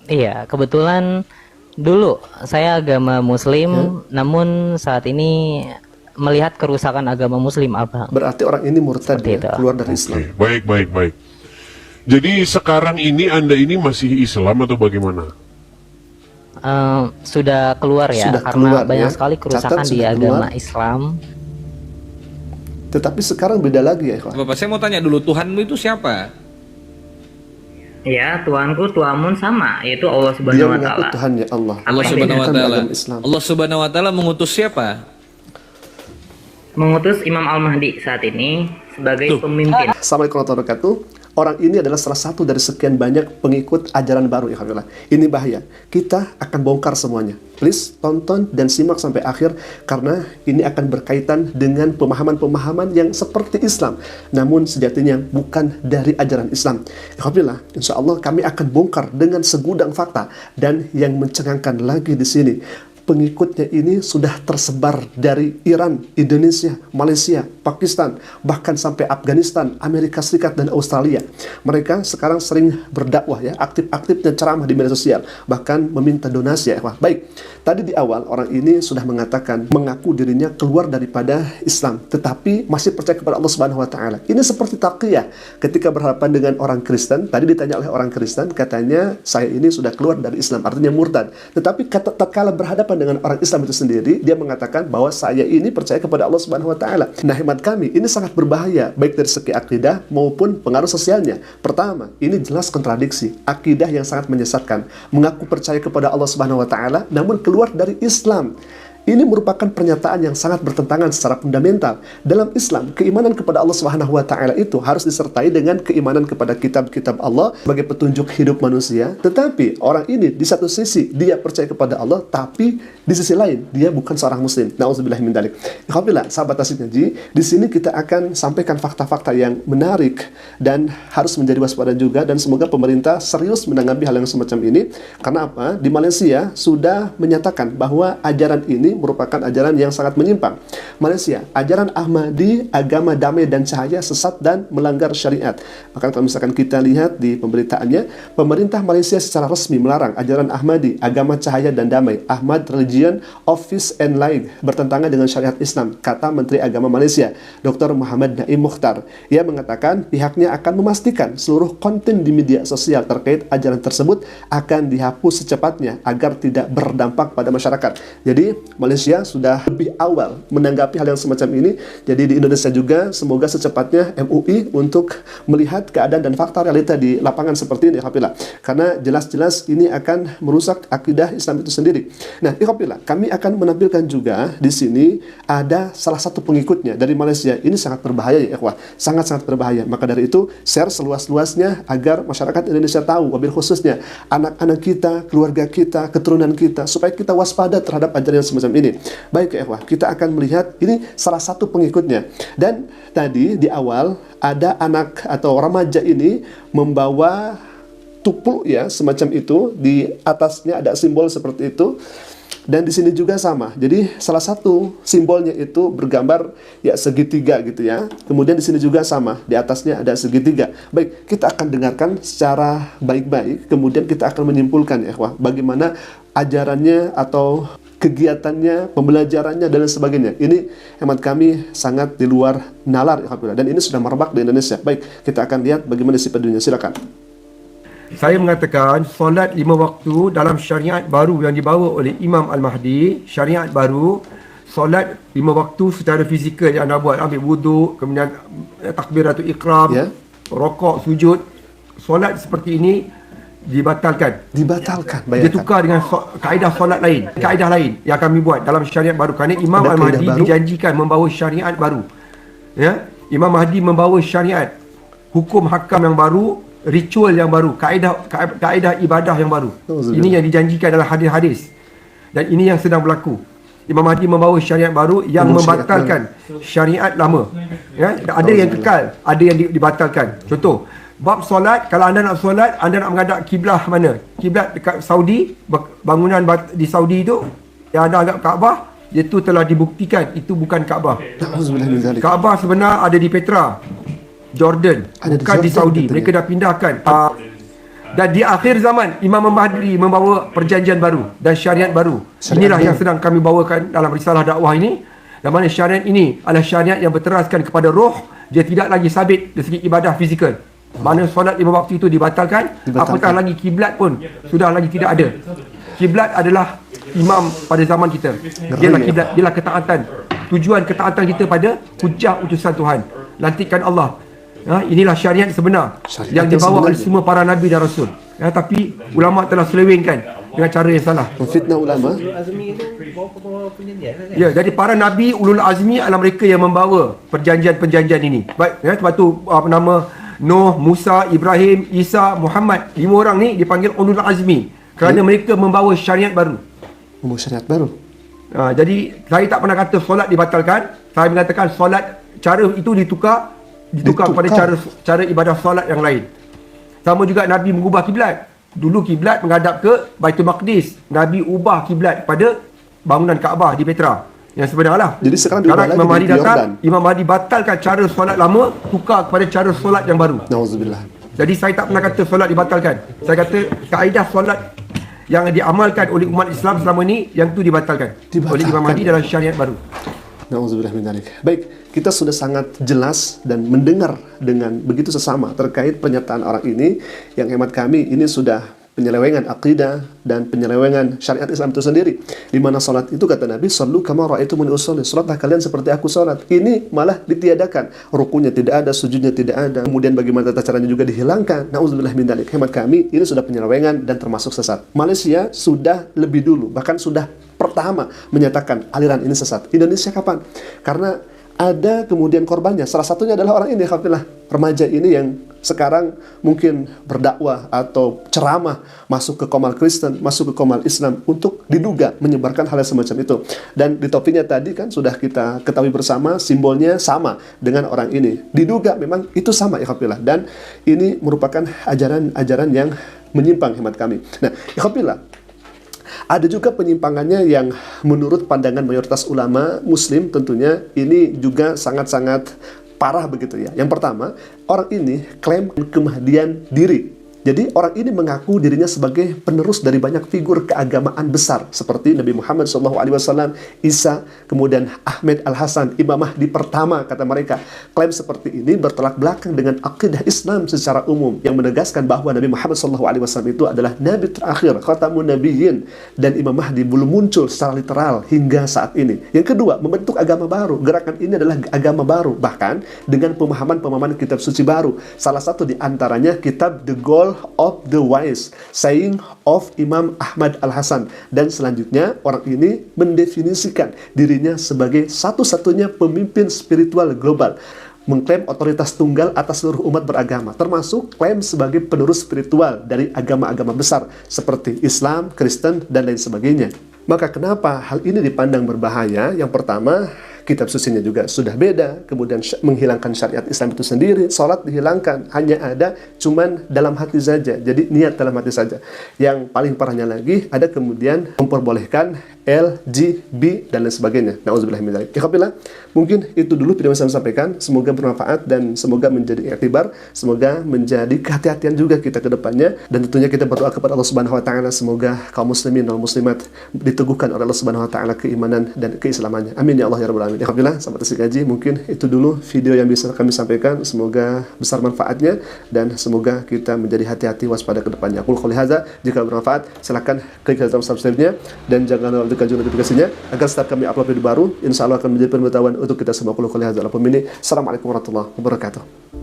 Iya, kebetulan dulu saya agama Ya. Muslim, namun saat ini melihat kerusakan agama Muslim, Abang. Berarti orang ini murtad Seperti ya, itu. keluar dari Oke, Islam. baik, baik, baik. Jadi sekarang ini Anda ini masih Islam atau bagaimana? Sudah keluar ya, Sudah karena keluar banyak ya. sekali kerusakan Catat di sudah agama keluar. Islam. Tetapi sekarang beda lagi ya, ikhwan. Bapak, saya mau tanya dulu, Tuhanmu itu siapa? Ya, Tuhanku, Tuhanmu sama, yaitu Allah Dia Subhanahu wa mengaku taala. Tuhannya Allah. Allah Apa Subhanahu wa bukan taala. agama Islam. Allah Subhanahu wa taala mengutus siapa? Mengutus Imam Al-Mahdi saat ini sebagai pemimpin. Assalamualaikum warahmatullahi wabarakatuh. Orang ini adalah salah satu dari sekian banyak pengikut ajaran baru ya Alhamdulillah. Ini bahaya. Kita akan bongkar semuanya. Please tonton dan simak sampai akhir karena ini akan berkaitan dengan pemahaman-pemahaman yang seperti Islam, namun sejatinya bukan dari ajaran Islam. Alhamdulillah, insya Allah kami akan bongkar dengan segudang fakta dan yang mencengangkan lagi di sini. Pengikutnya ini sudah tersebar dari Iran, Indonesia, Malaysia, Pakistan, bahkan sampai Afghanistan, Amerika Serikat, dan Australia. Mereka sekarang sering berdakwah ya, aktif-aktif dan ceramah di media sosial, bahkan meminta donasi ya. Wah, baik, tadi di awal orang ini sudah mengatakan, mengaku dirinya keluar daripada Islam, tetapi masih percaya kepada Allah Subhanahu Wa Taala. Ini seperti taqiyah ketika berhadapan dengan orang Kristen. Tadi ditanya oleh orang Kristen, katanya saya ini sudah keluar dari Islam, artinya murtad. Tetapi tatkala berhadapan dengan orang Islam itu sendiri, dia mengatakan bahwa saya ini percaya kepada Allah Subhanahu wa taala. Nah, hemat kami, ini sangat berbahaya baik dari segi akidah maupun pengaruh sosialnya. Pertama, ini jelas kontradiksi, akidah yang sangat menyesatkan, mengaku percaya kepada Allah Subhanahu wa taala namun keluar dari Islam. Ini merupakan pernyataan yang sangat bertentangan secara fundamental. Dalam Islam, keimanan kepada Allah Subhanahu wa taala itu harus disertai dengan keimanan kepada kitab-kitab Allah sebagai petunjuk hidup manusia. Tetapi orang ini di satu sisi dia percaya kepada Allah, tapi di sisi lain dia bukan seorang muslim. Nauzubillah min dzalik. Alhamdulillah, sahabat Tasik Ngaji, di sini kita akan sampaikan fakta-fakta yang menarik dan harus menjadi waspada juga, dan semoga pemerintah serius menanggapi hal yang semacam ini. Karena apa? Di Malaysia sudah menyatakan bahwa ajaran ini merupakan ajaran yang sangat menyimpang. Malaysia, ajaran Ahmadi, agama damai dan cahaya, sesat dan melanggar syariat. Maka kalau misalkan kita lihat di pemberitaannya, pemerintah Malaysia secara resmi melarang ajaran Ahmadi, agama cahaya dan damai, Ahmad Religion of Peace and Light, bertentangan dengan syariat Islam, kata Menteri Agama Malaysia, Dr. Muhammad Naim Mukhtar. Ia mengatakan pihaknya akan memastikan seluruh konten di media sosial terkait ajaran tersebut akan dihapus secepatnya agar tidak berdampak pada masyarakat. Jadi Malaysia sudah lebih awal menanggapi hal yang semacam ini. Jadi di Indonesia juga semoga secepatnya MUI untuk melihat keadaan dan fakta realita di lapangan seperti ini, alhamdulillah. Karena jelas-jelas ini akan merusak akidah Islam itu sendiri. Nah, alhamdulillah, kami akan menampilkan juga di sini ada salah satu pengikutnya dari Malaysia. Ini sangat berbahaya ya, ikhwah. Sangat-sangat berbahaya. Maka dari itu, share seluas-luasnya agar masyarakat Indonesia tahu, wabil khususnya anak-anak kita, keluarga kita, keturunan kita, supaya kita waspada terhadap ajaran yang semacam ini. Baik ya ikhwah, kita akan melihat ini salah satu pengikutnya. Dan tadi di awal ada anak atau remaja ini membawa tupul ya, semacam itu, di atasnya ada simbol seperti itu. Dan di sini juga sama. Jadi salah satu simbolnya itu bergambar ya segitiga gitu ya. Kemudian di sini juga sama, di atasnya ada segitiga. Baik, kita akan dengarkan secara baik-baik. Kemudian kita akan menyimpulkan ya, wah, bagaimana ajarannya atau kegiatannya, pembelajarannya dan lain sebagainya. Ini hemat kami sangat di luar nalar alhamdulillah. Dan ini sudah merebak di Indonesia. Baik, kita akan lihat bagaimana isi pedulinya. Silakan. Saya mengatakan solat 5 waktu dalam syariat baru yang dibawa oleh Imam Al-Mahdi, syariat baru, solat 5 waktu secara fizikal yang anda buat, ambil wuduk, kemudian takbiratul ikram, rokok, sujud, solat seperti ini dibatalkan. Dibatalkan, Dia tukar dengan kaedah solat lain, kaedah lain yang kami buat dalam syariat baru. Kerana Imam Al-Mahdi dijanjikan membawa syariat baru. Ya, Imam Mahdi membawa syariat, hukum hakam yang baru, ritual yang baru, kaedah ibadah yang baru. Ini yang dijanjikan dalam hadis-hadis. Dan ini yang sedang berlaku. Imam Mahdi membawa syariat baru yang membatalkan syariat lama. Ya, ada yang kekal, ada yang dibatalkan. Contoh, bab solat, kalau anda nak solat, anda nak menghadap kiblah mana? Kiblat dekat Saudi, bangunan di Saudi itu yang anda anggap Kaabah, itu telah dibuktikan itu bukan Kaabah. Kaabah sebenar ada di Petra, Jordan, bukan di Saudi. Mereka dah pindahkan. Dan di akhir zaman Imam Mahdi membawa perjanjian baru dan syariat baru. Inilah yang sedang kami bawakan dalam risalah dakwah ini. Dan mana syariat ini adalah syariat yang berteraskan kepada roh. Dia tidak lagi sabit dari segi ibadah fizikal. Mana solat 5 waktu itu dibatalkan. Apatah lagi kiblat pun sudah lagi tidak ada. Kiblat adalah imam pada zaman kita. Dialah kiblat, dialah ketaatan. Tujuan ketaatan kita pada hujah utusan Tuhan. Lantikan Allah. Inilah syariat sebenar yang dibawa oleh semua para nabi dan rasul. Tapi ulama telah selewengkan dengan cara yang salah. Fitnah ulama. Ya, jadi para nabi ulul azmi adalah mereka yang membawa perjanjian-perjanjian ini. Baik, sebab tu apa nama Nuh, Musa, Ibrahim, Isa, Muhammad, 5 orang ni dipanggil ulul azmi kerana mereka membawa syariat baru. Membawa syariat baru. Jadi saya tak pernah kata solat dibatalkan. Saya mengatakan solat cara itu ditukar kepada cara ibadah solat yang lain. Sama juga Nabi mengubah kiblat. Dulu kiblat menghadap ke Baitul Maqdis. Nabi ubah kiblat pada bangunan Kaabah di Petra. Yang sebenarlah. Jadi sekarang Imam Mahdi datang, Imam Mahdi batalkan cara solat lama, tukar kepada cara solat yang baru. Nauzubillah. Jadi saya tak pernah kata solat dibatalkan. Saya kata kaedah solat yang diamalkan oleh umat Islam selama ini, yang tu dibatalkan oleh Imam Mahdi dalam syariat baru. Nauzubillah min dzalik. Baik, kita sudah sangat jelas dan mendengar dengan begitu sesama terkait pernyataan orang ini yang hemat kami ini sudah penyelewengan akidah dan penyelewengan syariat Islam itu sendiri. Di mana salat itu kata Nabi, "Shallu kama ra'aitumuni usolli." Salatlah kalian seperti aku salat. Ini malah ditiadakan. Rukunya tidak ada, sujudnya tidak ada. Kemudian bagaimana tata caranya juga dihilangkan. Nauzubillah min dzalik. Hemat kami ini sudah penyelewengan dan termasuk sesat. Malaysia sudah lebih dulu, bahkan sudah pertama menyatakan aliran ini sesat. Indonesia kapan? Karena ada kemudian korbannya. Salah satunya adalah orang ini, alhamdulillah, remaja ini yang sekarang mungkin berdakwah atau ceramah masuk ke Qomal Kristen, masuk ke Qomal Islam untuk diduga menyebarkan hal semacam itu. Dan di topinya tadi kan sudah kita ketahui bersama, simbolnya sama dengan orang ini. Diduga memang itu sama, alhamdulillah. Dan ini merupakan ajaran-ajaran yang menyimpang hemat kami. Nah, alhamdulillah, ada juga penyimpangannya yang menurut pandangan mayoritas ulama muslim tentunya ini juga sangat-sangat parah begitu ya. Yang pertama, orang ini klaim kemahdian diri. Jadi orang ini mengaku dirinya sebagai penerus dari banyak figur keagamaan besar seperti Nabi Muhammad SAW, Isa, kemudian Ahmed Al-Hasan, Imam Mahdi pertama kata mereka. Klaim seperti ini bertolak belakang dengan akidah Islam secara umum yang menegaskan bahwa Nabi Muhammad SAW itu adalah Nabi terakhir, Khatamun Nabiyyin, dan Imam Mahdi belum muncul secara literal hingga saat ini. Yang kedua, membentuk agama baru. Gerakan ini adalah agama baru, bahkan dengan pemahaman-pemahaman kitab suci baru. Salah satu di antaranya kitab The Goal of the Wise, Saying of Imam Ahmad Al-Hasan. Dan selanjutnya orang ini mendefinisikan dirinya sebagai satu-satunya pemimpin spiritual global, mengklaim otoritas tunggal atas seluruh umat beragama, termasuk klaim sebagai penerus spiritual dari agama-agama besar seperti Islam, Kristen, dan lain sebagainya. Maka kenapa hal ini dipandang berbahaya? Yang pertama, kitab sucinya juga sudah beda, kemudian menghilangkan syariat Islam itu sendiri, sholat dihilangkan, hanya ada cuman dalam hati saja, jadi niat dalam hati saja. Yang paling parahnya lagi, ada kemudian memperbolehkan LGB dan lain sebagainya. Nauzubillah min dzalik. Alhamdulillah, mungkin itu dulu video yang saya sampaikan, semoga bermanfaat dan semoga menjadi iktibar, semoga menjadi kehati-hatian juga kita ke depannya, dan tentunya kita berdoa kepada Allah Subhanahu wa taala semoga kaum muslimin dan muslimat diteguhkan oleh Allah Subhanahu wa taala keimanan dan keislamannya. Amin ya Allah ya rabbal alamin. Alhamdulillah, sahabat Asik Ngaji, mungkin itu dulu video yang bisa kami sampaikan. Semoga besar manfaatnya dan semoga kita menjadi hati-hati waspada ke depannya. Aku qouli hadza, jika bermanfaat silakan klik tombol subscribe-nya dan jangan lupa tekan juga notifikasinya agar setiap kami upload video baru, insya Allah akan menjadi pengetahuan untuk kita semua. Aku qouli hadza. Assalamualaikum warahmatullahi wabarakatuh.